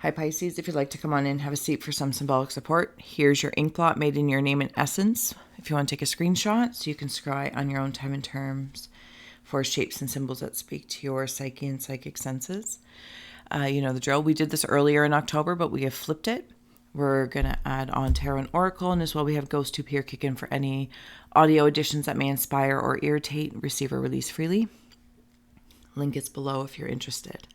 Hi Pisces, if you'd like to come on in, have a seat for some symbolic support. Here's your ink blot made in your name and essence. If you want to take a screenshot so you can scry on your own time and terms for shapes and symbols that speak to your psyche and psychic senses. You know the drill. We did this earlier in October, but we have flipped it. We're going to add on Tarot and Oracle, and as well we have Ghost Tube here kick in for any audio additions that may inspire or irritate. Receive or release freely. Link is below if you're interested.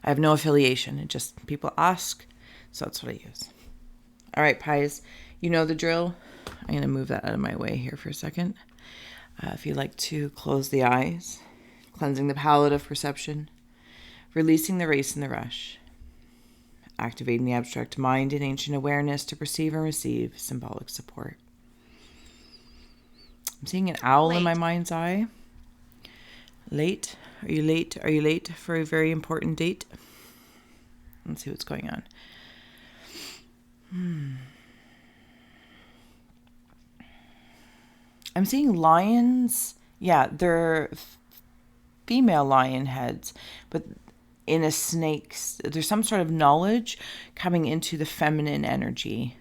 I have no affiliation. It just people ask, so that's what I use. All right, Pies, you know the drill. I'm going to move that out of my way here for a second. If you like to close the eyes, cleansing the palette of perception, releasing the race and the rush, activating the abstract mind and ancient awareness to perceive and receive symbolic support. I'm seeing an owl in my mind's eye. Late? Are you late? Are you late for a very important date? Let's see what's going on. I'm seeing lions. Yeah, they're female lion heads, but in a snake's, there's some sort of knowledge coming into the feminine energy.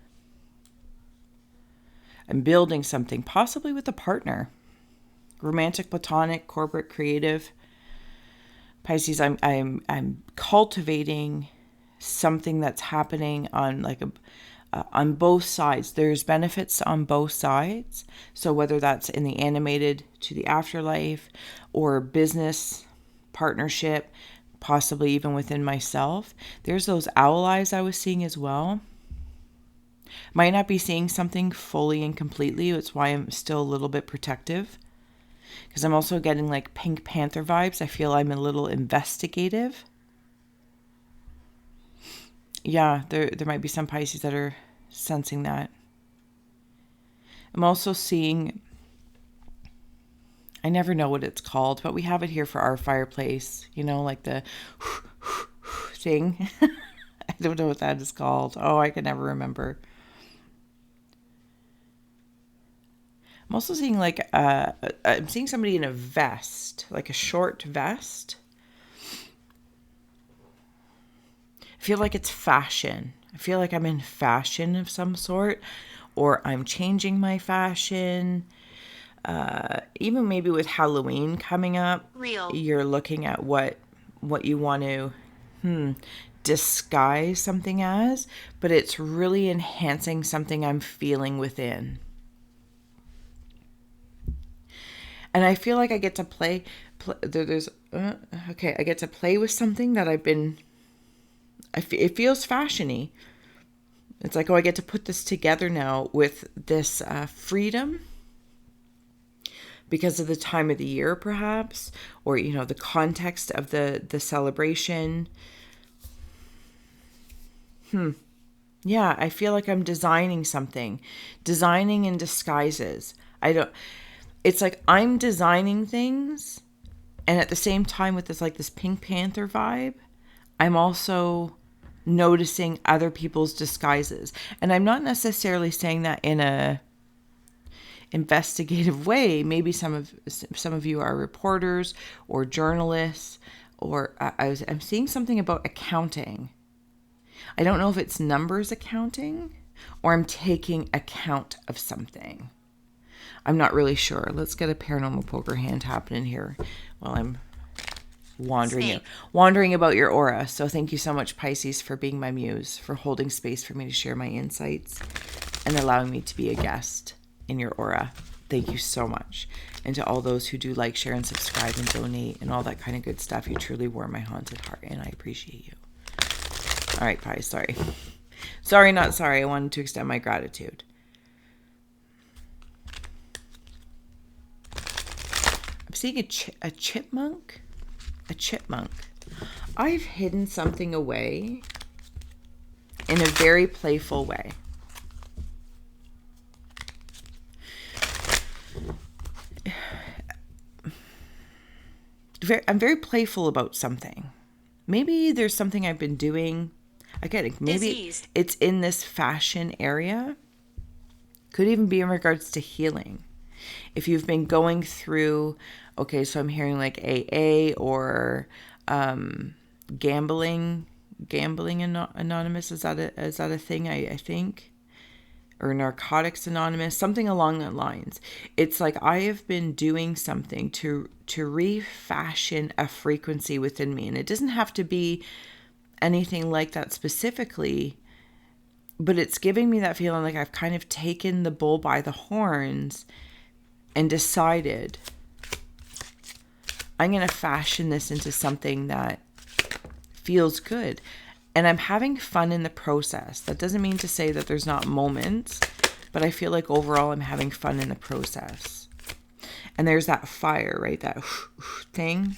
I'm building something, possibly with a partner. Romantic, platonic, corporate, creative. Pisces, I'm cultivating something that's happening on on both sides. There's benefits on both sides. So whether that's in the animated to the afterlife or business partnership, possibly even within myself, there's those owl eyes I was seeing as well. Might not be seeing something fully and completely. It's why I'm still a little bit protective. Because I'm also getting like Pink Panther vibes. I feel I'm a little investigative. Yeah, there might be some Pisces that are sensing that. I'm also seeing, I never know what it's called, but we have it here for our fireplace. You know, like the thing. I don't know what that is called. Oh, I can never remember. I'm also seeing like, I'm seeing somebody in a vest, like a short vest. I feel like it's fashion. I feel like I'm in fashion of some sort, or I'm changing my fashion. Even maybe with Halloween coming up, you're looking at what you want to disguise something as, but it's really enhancing something I'm feeling within. And I feel like I get to play I get to play with something that it feels fashiony. It's like, oh, I get to put this together now with this freedom because of the time of the year, perhaps, or, you know, the context of the celebration. Yeah, I feel like I'm designing something, designing in disguises. It's like I'm designing things, and at the same time with this Pink Panther vibe, I'm also noticing other people's disguises. And I'm not necessarily saying that in a investigative way. Maybe some of you are reporters or journalists, or I'm seeing something about accounting. I don't know if it's numbers accounting or I'm taking account of something. I'm not really sure. Let's get a paranormal poker hand happening here while I'm wandering about your aura. So thank you so much, Pisces, for being my muse, for holding space for me to share my insights and allowing me to be a guest in your aura. Thank you so much. And to all those who do like, share, and subscribe and donate and all that kind of good stuff, you truly warm my haunted heart, and I appreciate you. All right, Pisces, sorry. Sorry, not sorry. I wanted to extend my gratitude. I'm seeing a chipmunk. A chipmunk. I've hidden something away in a very playful way. I'm very playful about something. Maybe there's something I've been doing. Again, maybe it's in this fashion area. Could even be in regards to healing. If you've been going through, okay, so I'm hearing like AA or gambling Gambling Anonymous. Is that a thing? I think. Or Narcotics Anonymous, something along that lines. It's like I have been doing something to refashion a frequency within me. And it doesn't have to be anything like that specifically, but it's giving me that feeling like I've kind of taken the bull by the horns and decided I'm going to fashion this into something that feels good. And I'm having fun in the process. That doesn't mean to say that there's not moments, but I feel like overall I'm having fun in the process. And there's that fire, right? That thing.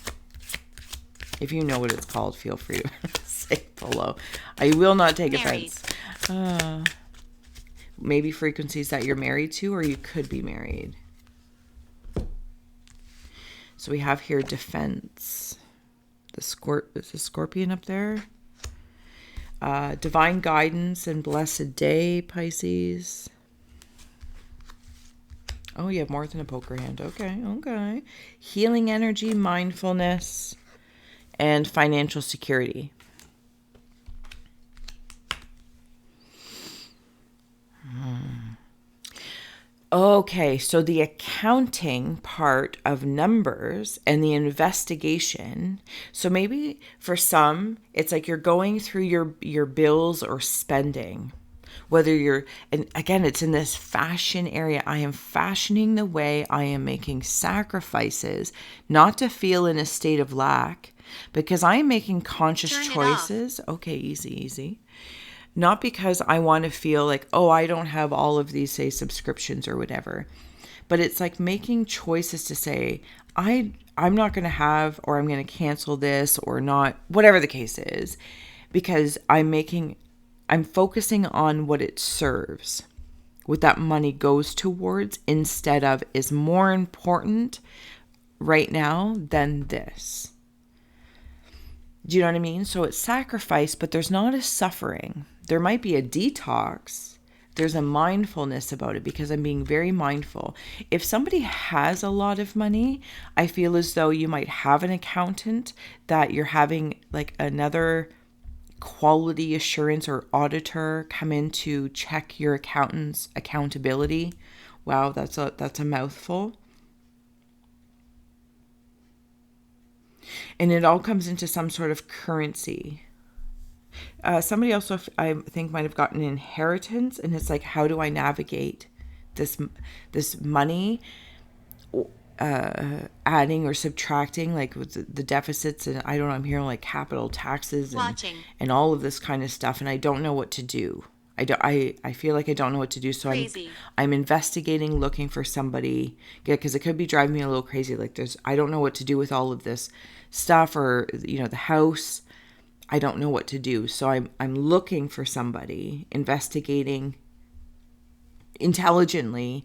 If you know what it's called, feel free to say below. I will not take offense. Maybe frequencies that you're married to, or you could be married. So we have here defense. Is the scorpion up there? Divine guidance and blessed day, Pisces. Oh, you have more than a poker hand. Okay. Healing energy, mindfulness, and financial security. Okay, so the accounting part of numbers and the investigation. So maybe for some, it's like you're going through your bills or spending. Whether you're, and again, it's in this fashion area. I am fashioning the way I am making sacrifices, not to feel in a state of lack, because I am making conscious choices. Okay, easy. Not because I want to feel like, oh, I don't have all of these, say, subscriptions or whatever. But it's like making choices to say, I'm not going to have, or I'm going to cancel this or not, whatever the case is, because I'm focusing on what it serves, what that money goes towards, instead of is more important right now than this. Do you know what I mean? So it's sacrifice, but there's not a suffering. There might be a detox. There's a mindfulness about it because I'm being very mindful. If somebody has a lot of money, I feel as though you might have an accountant that you're having like another quality assurance or auditor come in to check your accountant's accountability. Wow, that's a mouthful. And it all comes into some sort of currency. Somebody also, I think, might have gotten an inheritance, and it's like, how do I navigate this money, adding or subtracting, like with the deficits, and I don't know, I'm hearing like capital taxes and all of this kind of stuff, and I don't know what to do. I feel like I don't know what to do, so I'm investigating, looking for somebody, because it could be driving me a little crazy. Like I don't know what to do with all of this stuff, or the house. I don't know what to do, so I'm looking for somebody, investigating intelligently.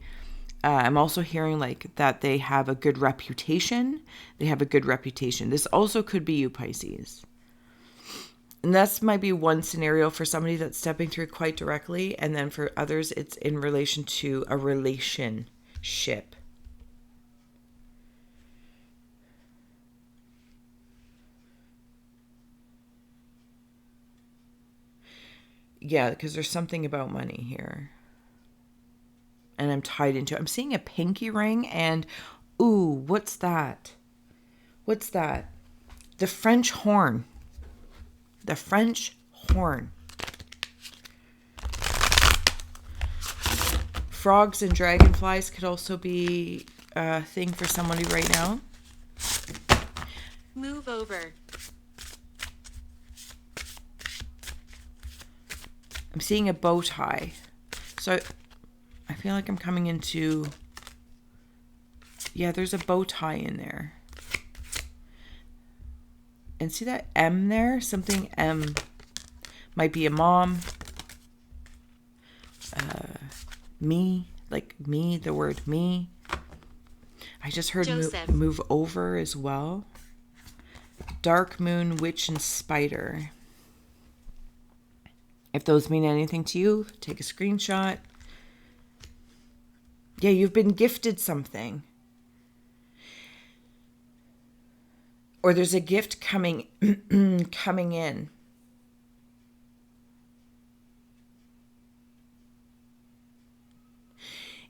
I'm also hearing like that they have a good reputation. This also could be you, Pisces. And that might be one scenario for somebody that's stepping through quite directly. And then for others, it's in relation to a relationship. Yeah, because there's something about money here. And I'm tied into it. I'm seeing a pinky ring and, ooh, what's that? The French horn. Frogs and dragonflies could also be a thing for somebody right now. Move over. I'm seeing a bow tie. So I feel like I'm coming into, yeah, there's a bow tie in there. And see that M there? Something M. Might be a mom. Me. Like me, the word me. I just heard move over as well. Dark moon, witch, and spider. If those mean anything to you, take a screenshot. Yeah, you've been gifted something. Or there's a gift coming in.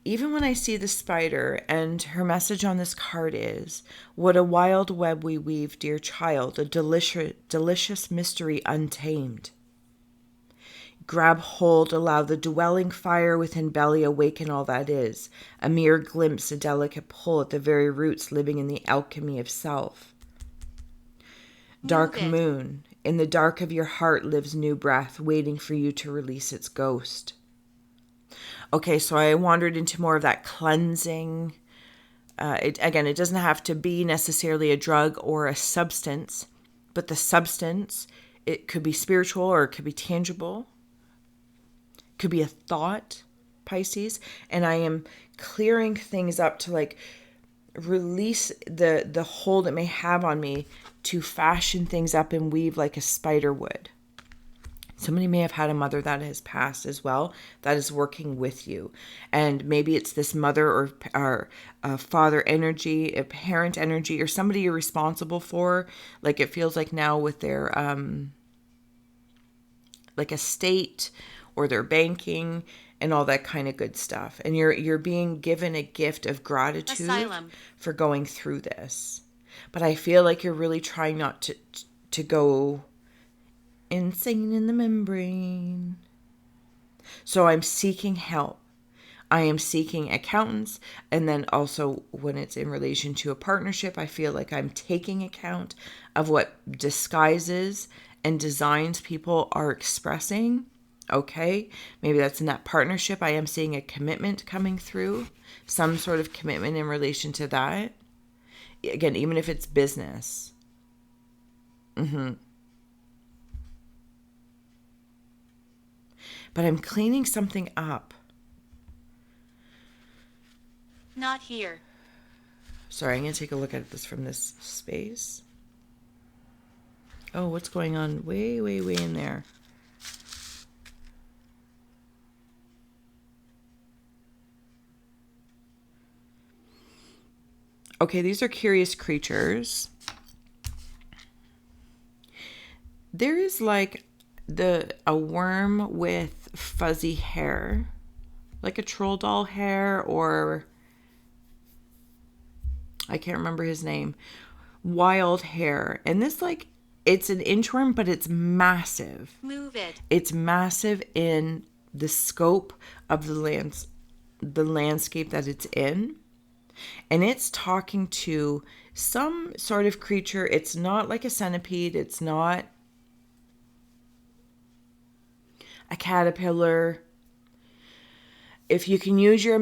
even when I see the spider, and her message on this card is, what a wild web we weave, dear child, a delicious mystery untamed. Grab hold, allow the dwelling fire within belly awaken all that is, a mere glimpse, a delicate pull at the very roots living in the alchemy of self. Dark moon, in the dark of your heart lives new breath, waiting for you to release its ghost. Okay, so I wandered into more of that cleansing. It doesn't have to be necessarily a drug or a substance, but the substance, it could be spiritual or it could be tangible. It could be a thought, Pisces. And I am clearing things up to like release the hold it may have on me to fashion things up and weave like a spider would. Somebody may have had a mother that has passed as well, that is working with you. And maybe it's this mother or father energy, a parent energy, or somebody you're responsible for. Like it feels like now with their like estate or their banking and all that kind of good stuff. And you're being given a gift of gratitude for going through this. But I feel like you're really trying not to go insane in the membrane. So I'm seeking help. I am seeking accountants. And then also when it's in relation to a partnership, I feel like I'm taking account of what disguises and designs people are expressing. Okay, maybe that's in that partnership. I am seeing a commitment coming through, some sort of commitment in relation to that. Again, even if it's business. But I'm cleaning something up. Not here. Sorry, I'm going to take a look at this from this space. Oh, what's going on way, way, way in there? Okay, these are curious creatures. There is like a worm with fuzzy hair, like a troll doll hair, or I can't remember his name. Wild hair. And this like it's an inchworm, but it's massive. Move it. It's massive in the scope of the landscape that it's in. And it's talking to some sort of creature. It's not like a centipede. It's not a caterpillar. If you can use your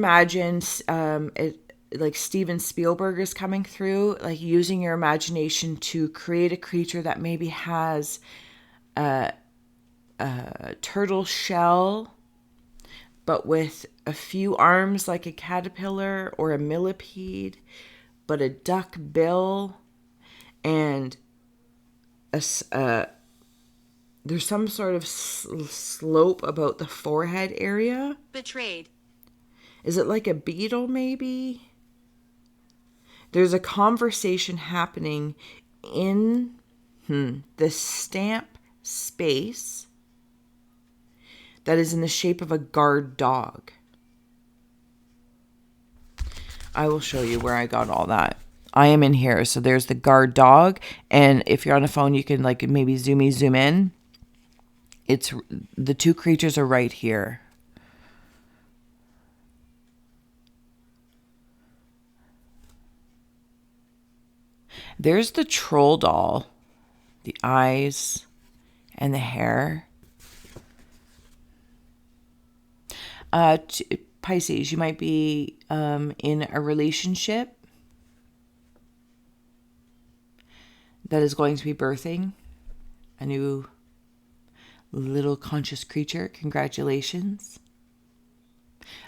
like Steven Spielberg is coming through, like using your imagination to create a creature that maybe has a turtle shell, but with a few arms like a caterpillar or a millipede, but a duck bill, and there's some sort of slope about the forehead area. Betrayed. Is it like a beetle maybe? There's a conversation happening in the stamp space that is in the shape of a guard dog. I will show you where I got all that. I am in here. So there's the guard dog. And if you're on a phone, you can like maybe zoom in. It's the two creatures are right here. There's the troll doll, the eyes and the hair. Pisces, you might be in a relationship that is going to be birthing a new little conscious creature. Congratulations.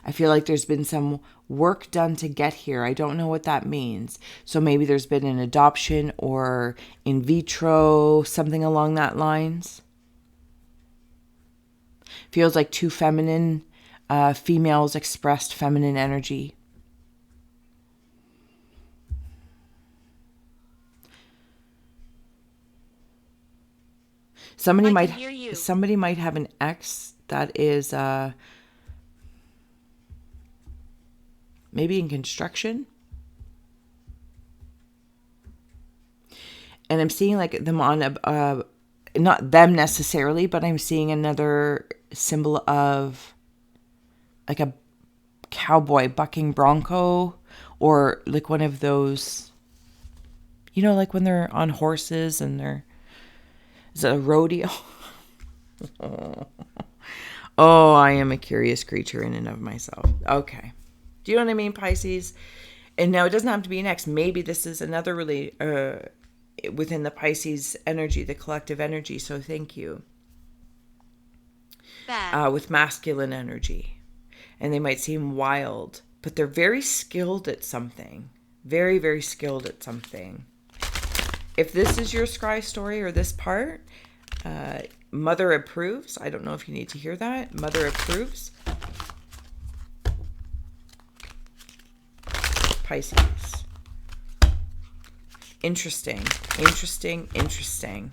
I feel like there's been some work done to get here. I don't know what that means. So maybe there's been an adoption or in vitro, something along that lines. Feels like two feminine females expressed feminine energy. Somebody might have an ex that is maybe in construction. And I'm seeing like them on not them necessarily, but I'm seeing another symbol of like a cowboy bucking bronco, or like one of those, like when they're on horses and is it a rodeo? Oh, I am a curious creature in and of myself. Okay. Do you know what I mean, Pisces? And now it doesn't have to be next. Maybe this is another really within the Pisces energy, the collective energy. So thank you. With masculine energy. And they might seem wild, but they're very skilled at something. Very, very skilled at something. If this is your scry story or this part, Mother approves. I don't know if you need to hear that. Mother approves. Pisces. Interesting. Interesting. Interesting.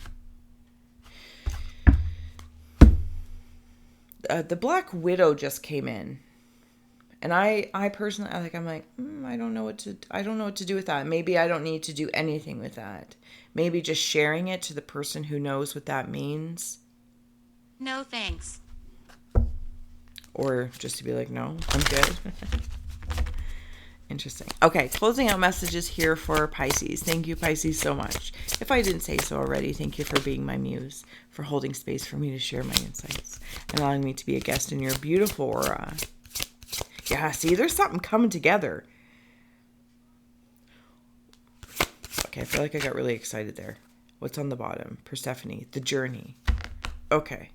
The Black Widow just came in. And I personally, I'm like, I don't know what to do with that. Maybe I don't need to do anything with that. Maybe just sharing it to the person who knows what that means. No thanks. Or just to be like, no, I'm good. Interesting. Okay, closing out messages here for Pisces. Thank you, Pisces, so much. If I didn't say so already, thank you for being my muse, for holding space for me to share my insights, and allowing me to be a guest in your beautiful aura. Yeah, see, there's something coming together. Okay, I feel like I got really excited there. What's on the bottom? Persephone, the journey. Okay.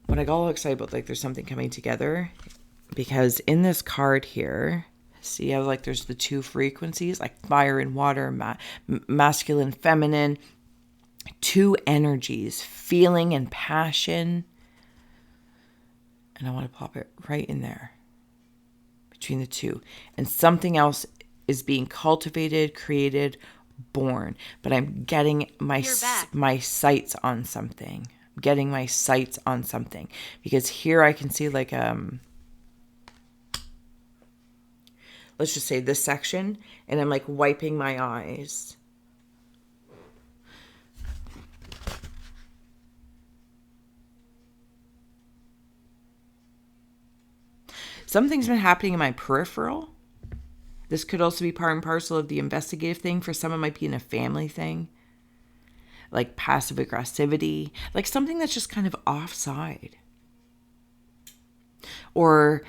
When I got all excited about, like, there's something coming together, because in this card here, see how, like, there's the two frequencies, like fire and water, masculine, feminine, two energies, feeling and passion. And I want to pop it right in there between the two. And something else is being cultivated, created, born. But I'm getting my sights on something. I'm getting my sights on something. Because here I can see like, let's just say this section. And I'm like wiping my eyes. Something's been happening in my peripheral. This could also be part and parcel of the investigative thing. For some, it might be in a family thing. Like passive aggressivity. Like something that's just kind of offside. Or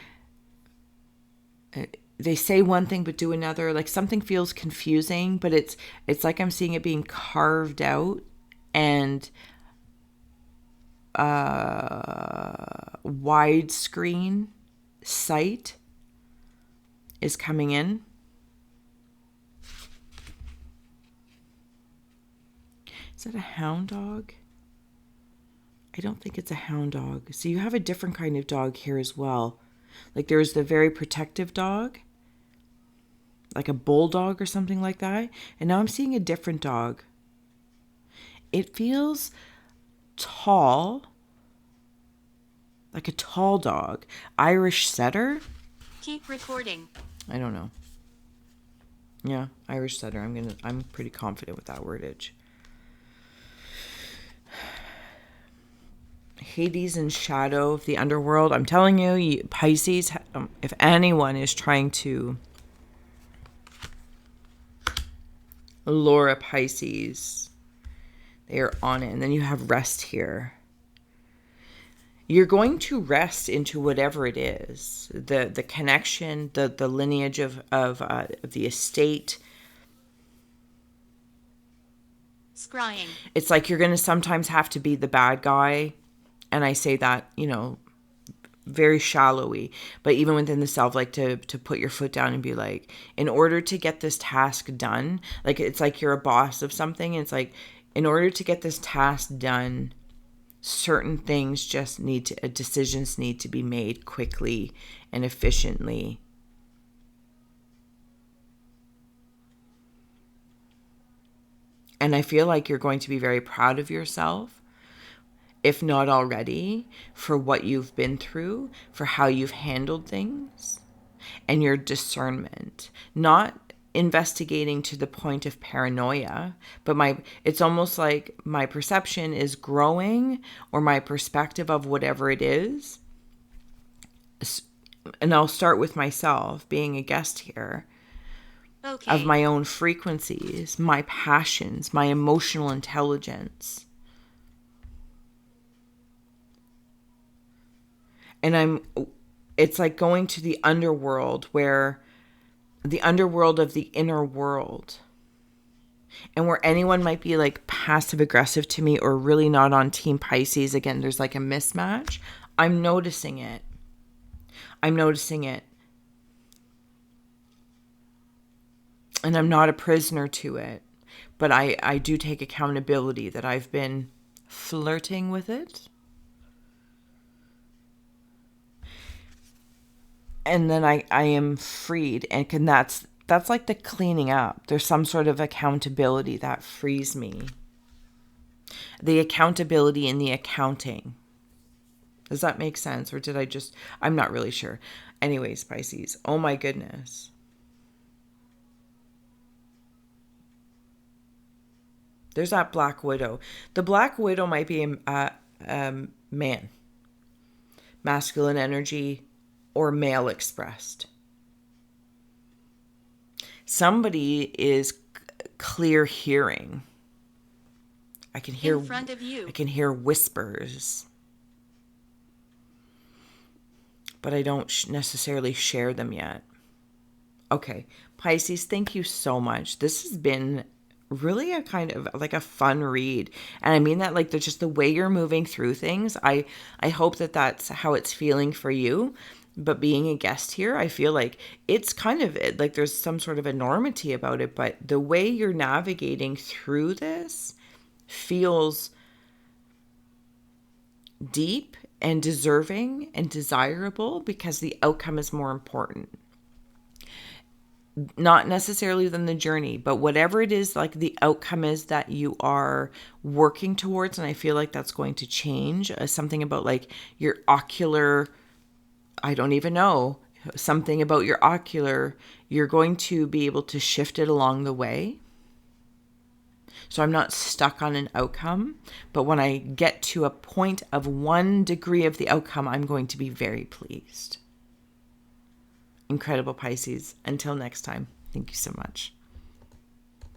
they say one thing but do another. Like something feels confusing, but it's like I'm seeing it being carved out. And widescreen sight is coming in. Is that a hound dog? I don't think it's a hound dog. So you have a different kind of dog here as well. Like there's the very protective dog, like a bulldog or something like that. And now I'm seeing a different dog. It feels tall. Like a tall dog. Irish setter? Keep recording. I don't know. Yeah, Irish setter. I'm pretty confident with that wordage. Hades and shadow of the underworld. I'm telling you, Pisces, if anyone is trying to lure a Pisces, they are on it. And then you have rest here. You're going to rest into whatever it is, the connection, the lineage of the estate. Scrying. It's like you're going to sometimes have to be the bad guy. And I say that, very shallowy, but even within the self, like to put your foot down and be like, in order to get this task done, like it's like you're a boss of something. And it's like, in order to get this task done, certain things just decisions need to be made quickly and efficiently. And I feel like you're going to be very proud of yourself, if not already, for what you've been through, for how you've handled things. and your discernment, not investigating to the point of paranoia, but it's almost like my perception is growing, or my perspective of whatever it is. And I'll start with myself being a guest here, Okay. of my own frequencies, my passions, my emotional intelligence. And it's like going to the underworld, where the underworld of the inner world, and where anyone might be like passive aggressive to me or really not on team Pisces. Again, there's like a mismatch. I'm noticing it. I'm noticing it. And I'm not a prisoner to it. But I do take accountability that I've been flirting with it. And then I am freed. And that's like the cleaning up. There's some sort of accountability that frees me. The accountability in the accounting. Does that make sense? Or did I'm not really sure. Anyways, Pisces. Oh my goodness. There's that Black Widow. The Black Widow might be a man. Masculine energy or male expressed. Somebody is clear hearing. I can hear In front of you. I can hear whispers. But I don't necessarily share them yet. Okay, Pisces, thank you so much. This has been really a kind of like a fun read. And I mean that like just the way you're moving through things. I hope that that's how it's feeling for you. But being a guest here, I feel like it's kind of like there's some sort of enormity about it. But the way you're navigating through this feels deep and deserving and desirable, because the outcome is more important. Not necessarily than the journey, but whatever it is, like the outcome is that you are working towards. And I feel like that's going to change. Something about like your ocular, I don't even know, something about your ocular, you're going to be able to shift it along the way. So I'm not stuck on an outcome, but when I get to a point of 1 degree of the outcome, I'm going to be very pleased. Incredible, Pisces. Until next time, thank you so much.